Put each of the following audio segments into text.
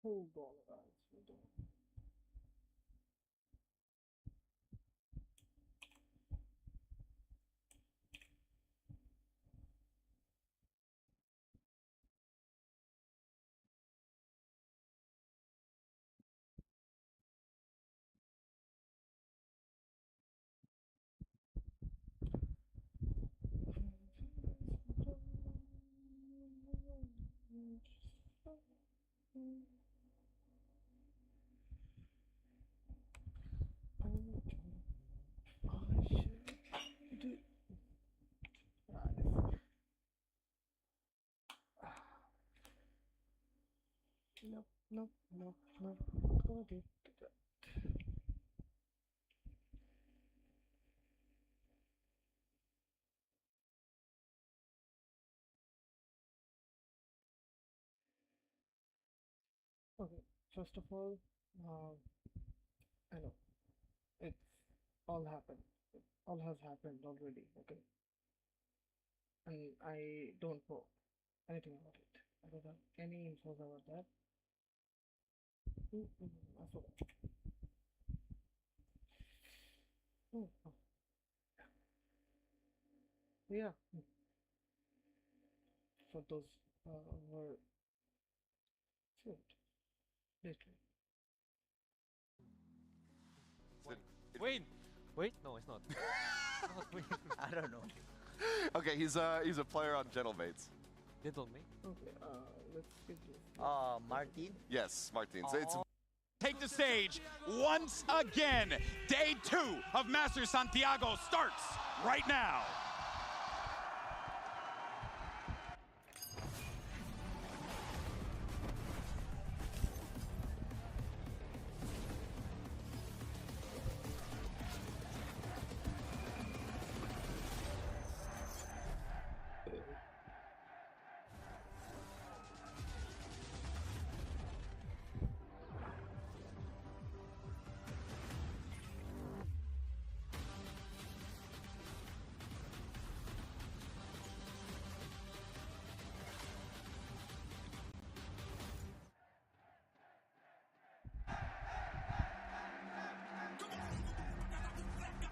Hold on, guys. Hold on. No, no, no, no. Not gonna do that. Okay, first of all, I know it's all happened. It all has happened already. Okay, and I don't know anything about it. I don't have any info about that. I forgot. Oh, oh, yeah. For those were food, literally. Wait, wait, no, it's not. Not Wayne. I don't know. Okay, he's a player on Gentlemates. Gentlemen. Okay, let's skip this. Martin? Yes, Martin. So it's Take the stage once again. Day 2 of Masters Santiago starts right now.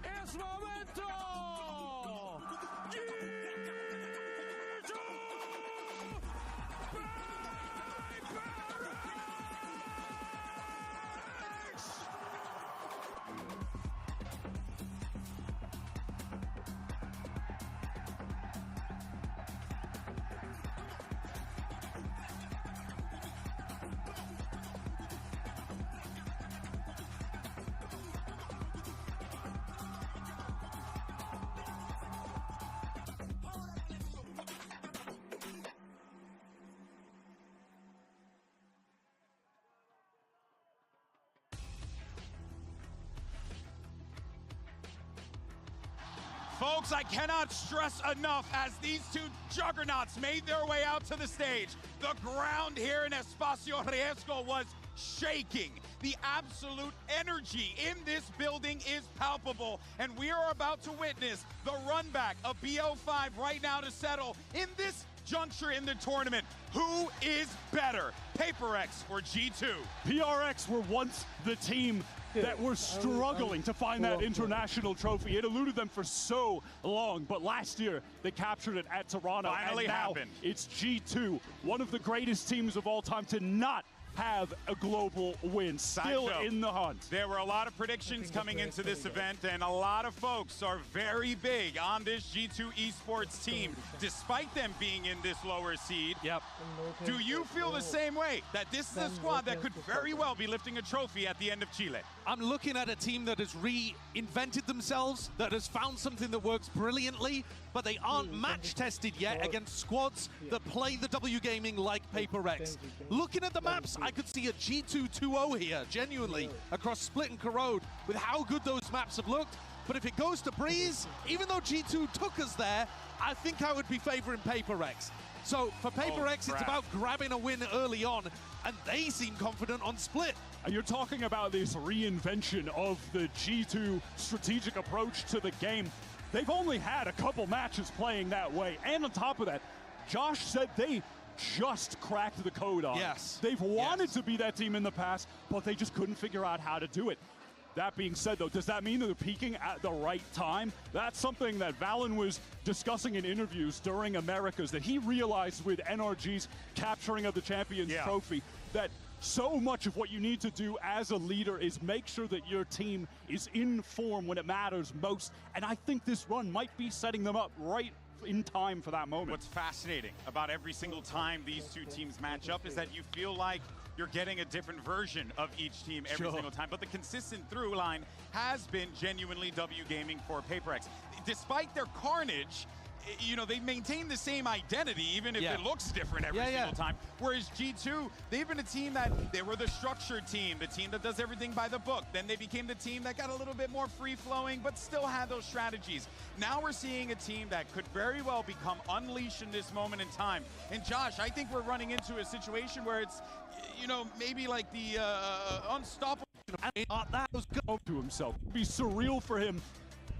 ¡Es momento! Folks, I cannot stress enough as these two juggernauts made their way out to the stage. The ground here in Espacio Riesgo was shaking. The absolute energy in this building is palpable, and we are about to witness the run back of BO5 right now to settle in this juncture in the tournament. Who is better, HyperX or G2? PRX were once the team that were struggling to find that international trophy. It eluded them for so long, but last year they captured it at Toronto. Finally and now happened. It's G2, one of the greatest teams of all time to not have a global win, still in the hunt. There were a lot of predictions coming into this event, and a lot of folks are very big on this G2 Esports team, despite them being in this lower seed. Yep. Do you feel the same way, that this is a squad that could very well be lifting a trophy at the end of Chile? I'm looking at a team that has reinvented themselves, that has found something that works brilliantly, but they aren't match tested yet against squads that play the W gaming like HyperX. Looking at the maps, I could see a G2 2-0 here, genuinely, across Split and Corrode, with how good those maps have looked. But if it goes to Breeze, even though G2 took us there, I think I would be favoring HyperX. So for HyperX, it's about grabbing a win early on, and they seem confident on Split. You're talking about this reinvention of the G2 strategic approach to the game. They've only had a couple matches playing that way, and on top of that, Josh said they just cracked the code on. Yes. They've wanted to be that team in the past, but they just couldn't figure out how to do it. That being said, though, does that mean that they're peaking at the right time? That's something that Valen was discussing in interviews during Americas, that he realized with NRG's capturing of the Champions Trophy, that so much of what you need to do as a leader is make sure that your team is in form when it matters most. And I think this run might be setting them up right in time for that moment. What's fascinating about every single time these two teams match up is that you feel like you're getting a different version of each team every single time. But the consistent through line has been genuinely W Gaming for HyperX. Despite their carnage, you know, they maintain the same identity, even if it looks different every single time. Whereas G2, they've been a team that, they were the structured team, the team that does everything by the book. Then they became the team that got a little bit more free-flowing, but still had those strategies. Now we're seeing a team that could very well become unleashed in this moment in time. And Josh, I think we're running into a situation where it's, you know, maybe like the unstoppable. That was good to himself. It'd be surreal for him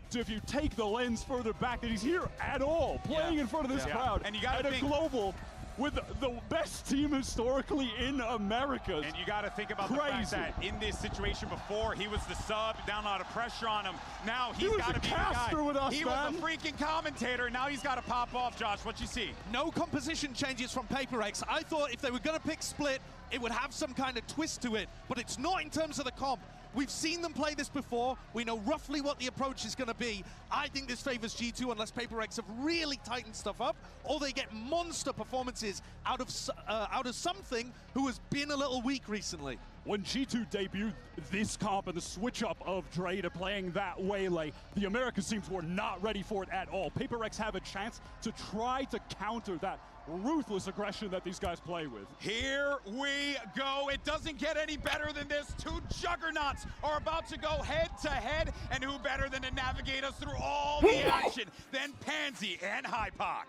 to, if you take the lens further back, that he's here at all, playing in front of this crowd, and you gotta think, a global with the best team historically in Americas. And you got to think about the fact that in this situation before, he was the sub, down a lot of pressure on him. Now he's got to be the guy. With us, he was the freaking commentator. Now he's got to pop off, Josh. What you see? No composition changes from HyperX. I thought if they were going to pick Split, it would have some kind of twist to it, but it's not in terms of the comp. We've seen them play this before. We know roughly what the approach is going to be. I think this favors G2 unless HyperX have really tightened stuff up, or they get monster performances out of something who has been a little weak recently. When G2 debuted this comp and the switch up of Dre to playing that Waylay, the Americas teams were not ready for it at all. HyperX have a chance to try to counter that ruthless aggression that these guys play with. Here we go. It doesn't get any better than this. Two juggernauts are about to go head to head, and who better than to navigate us through all the action than Pansy and HyperX.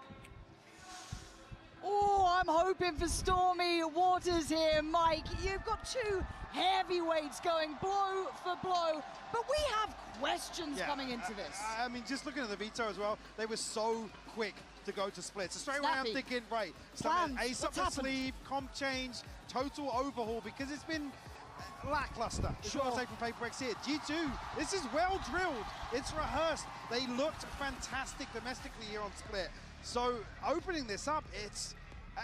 Oh, I'm hoping for stormy waters here, Mike. You've got two heavyweights going blow for blow, but we have questions coming into this. I mean, just looking at the veto as well, they were so quick to go to split. So straight away I'm thinking, right, ace up the sleeve, comp change, total overhaul, because it's been lackluster. It's what I say from HyperX here. G2, this is well drilled. It's rehearsed. They looked fantastic domestically here on split. So opening this up, it's,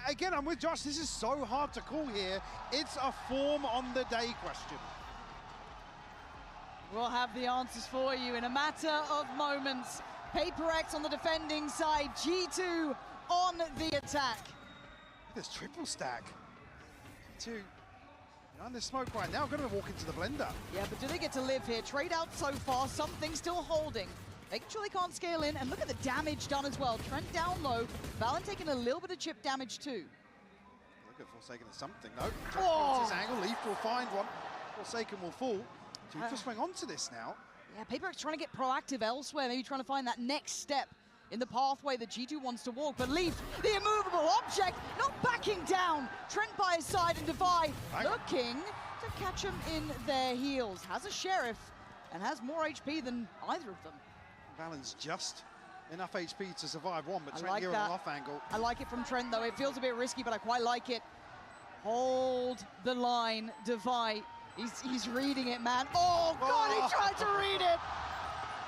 again, I'm with Josh, this is so hard to call here. It's a form on the day question. We'll have the answers for you in a matter of moments. HyperX on the defending side, G2 on the attack. This triple stack. G2 on the smoke right now, gonna walk into the blender. Yeah, but do they get to live here? Trade out so far, something still holding. Making sure they can't scale in, and look at the damage done as well. Trent down low, Valen taking a little bit of chip damage too. Look at Forsaken as something, no. Trent finds his angle, Leaf will find one. Forsaken will fall. G2 to swing onto this now. Yeah, HyperX trying to get proactive elsewhere, maybe trying to find that next step in the pathway that G2 wants to walk. But Leaf, the immovable object, not backing down. Trent by his side and Devi looking to catch him in their heels. Has a Sheriff and has more HP than either of them. Valen's just enough HP to survive one, but Trent like here on an off angle. I like it from Trent though. It feels a bit risky, but I quite like it. Hold the line, Devi. He's reading it, man. Oh, God, he tried to read it.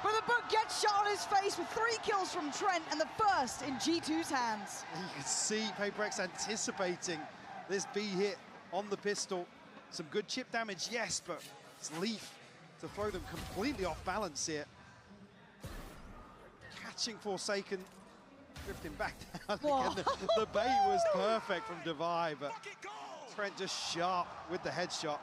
But the book gets shot on his face with 3 kills from Trent, and the first in G2's hands. You can see HyperX anticipating this B hit on the pistol. Some good chip damage, yes, but it's Leaf to throw them completely off balance here. Catching Forsaken, drifting back down again. The bait was perfect from Devi, but Trent just sharp with the headshot.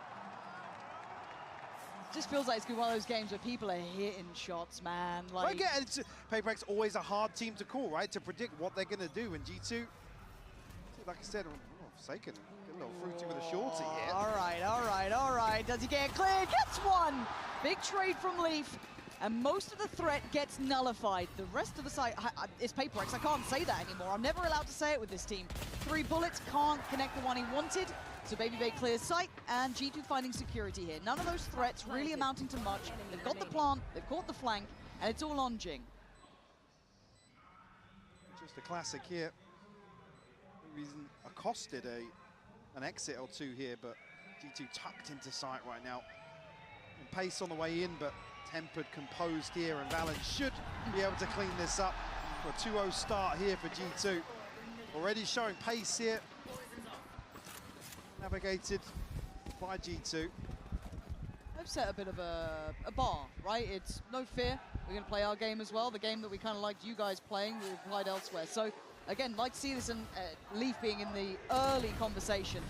Just feels like it's one of those games where people are hitting shots, man. Like, well, again, HyperX always a hard team to call, right? To predict what they're going to do. And G2, like I said, Forsaken, get a little fruity with a shorty here. All right. Does he get clear? Gets one. Big trade from Leaf. And most of the threat gets nullified. The rest of the side is HyperX. I can't say that anymore. I'm never allowed to say it with this team. 3 bullets can't connect the one he wanted. So Baby Bay clears sight, and G2 finding security here. None of those threats really amounting to much. They've got the plant, they've caught the flank, and it's all on Jing. Just a classic here. reason accosted an exit or two here, but G2 tucked into sight right now. And pace on the way in, but tempered, composed here, and Valen should be able to clean this up for a 2-0 start here for G2. Already showing pace here. Navigated by G2. They've set a bit of a bar, right? It's no fear. We're going to play our game as well, the game that we kind of liked you guys playing, we've applied elsewhere. So, again, like to see this in Leaf being in the early conversation.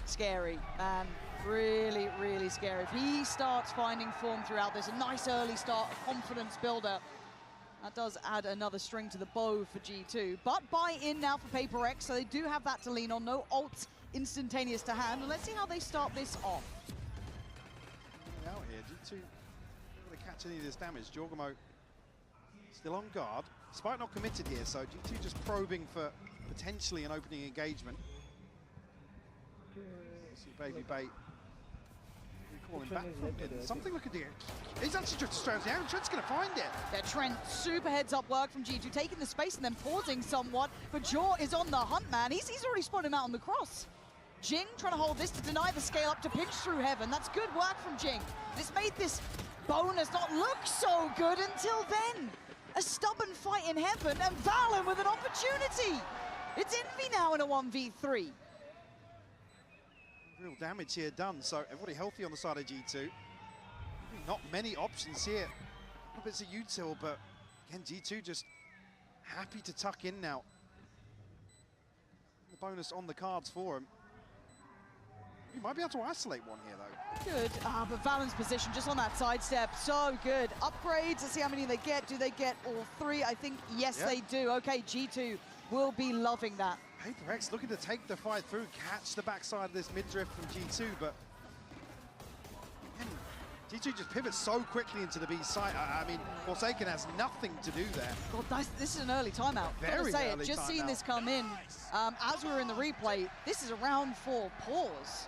Scary, man. Really, really scary. If he starts finding form throughout this, a nice early start, a confidence builder, that does add another string to the bow for G2. But buy-in now for HyperX, so they do have that to lean on. No ults instantaneous to hand. And let's see how they start this off. Out here, G2 not able to catch any of this damage. Jorgamo still on guard, despite not committed here, so G2 just probing for potentially an opening engagement. See Baby Bait calling back from mid. Something looking to he's actually just straight down. Trent's going to find it. Yeah, Trent, super heads-up work from G2, taking the space and then pausing somewhat. But Jaw is on the hunt, man. He's already spotted him out on the cross. Jing trying to hold this to deny the scale up to pinch through heaven. That's good work from Jing. This made this bonus not look so good until then. A stubborn fight in heaven and Valen with an opportunity. It's Envy now in a 1v3. Real damage here done, so everybody healthy on the side of G2. Not many options here. A bit of util, but again, G2 just happy to tuck in now. The bonus on the cards for him. He might be able to isolate one here, though. Good, but Valen's position just on that sidestep, so good. Upgrades, let's see how many they get. Do they get all three? I think, yes, they do. Okay, G2 will be loving that. HyperX looking to take the fight through, catch the backside of this mid-drift from G2, but G2 just pivots so quickly into the B site. I mean, Forsaken has nothing to do there. God, this is an early timeout. Very say early it. Just timeout. seeing this come in, as we were in the replay, this is a round 4 pause.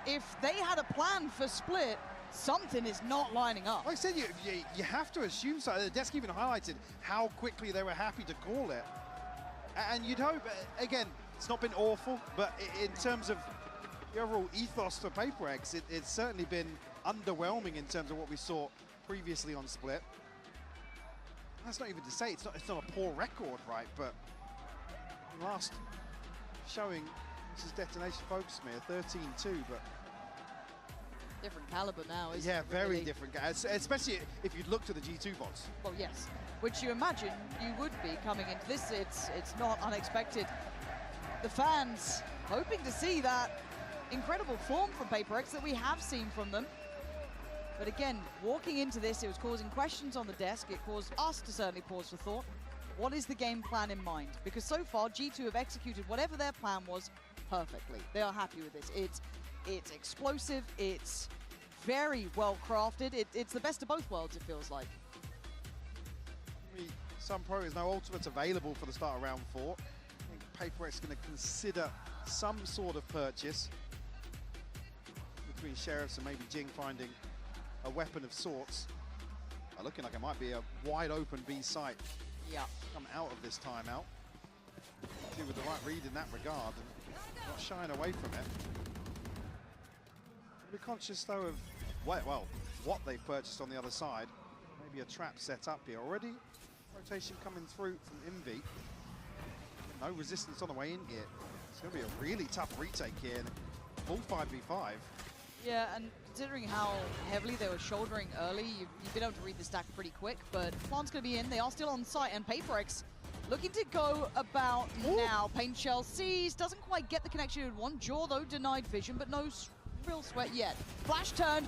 If they had a plan for split, something is not lining up. Like I said, you have to assume so. The desk even highlighted how quickly they were happy to call it. And you'd hope, again, it's not been awful, but in terms of the overall ethos for HyperX, it's certainly been underwhelming in terms of what we saw previously on Split. That's not even to say it's not a poor record, right? But last showing, this is Detonation Focus Smear, 13-2, but different caliber now, isn't it? Yeah, very really? different, especially if you'd looked at the G2 bots. Well, yes, which you imagine you would be coming into this. It's not unexpected. The fans hoping to see that incredible form from HyperX that we have seen from them. But again, walking into this, it was causing questions on the desk. It caused us to certainly pause for thought. What is the game plan in mind? Because so far, G2 have executed whatever their plan was perfectly. They are happy with this. It's explosive. It's very well crafted. It's the best of both worlds, it feels like. Some Pro is no ultimates available for the start of round 4. I think HyperX is going to consider some sort of purchase between Sheriffs and maybe Jing finding a weapon of sorts. Looking like it might be a wide open B site. Yeah. Come out of this timeout. See, with the right read in that regard and not shying away from it. Be conscious though of what they've purchased on the other side. Maybe a trap set up here already. Rotation coming through from Envy. No resistance on the way in here. It's going to be a really tough retake here. And full 5v5. Yeah, and considering how heavily they were shouldering early, you've been able to read the stack pretty quick, but Plan's going to be in. They are still on site, and HyperX looking to go about now. Pain Shell sees, doesn't quite get the connection it would want. Jaw, though, denied vision, but no real sweat yet. Flash turned,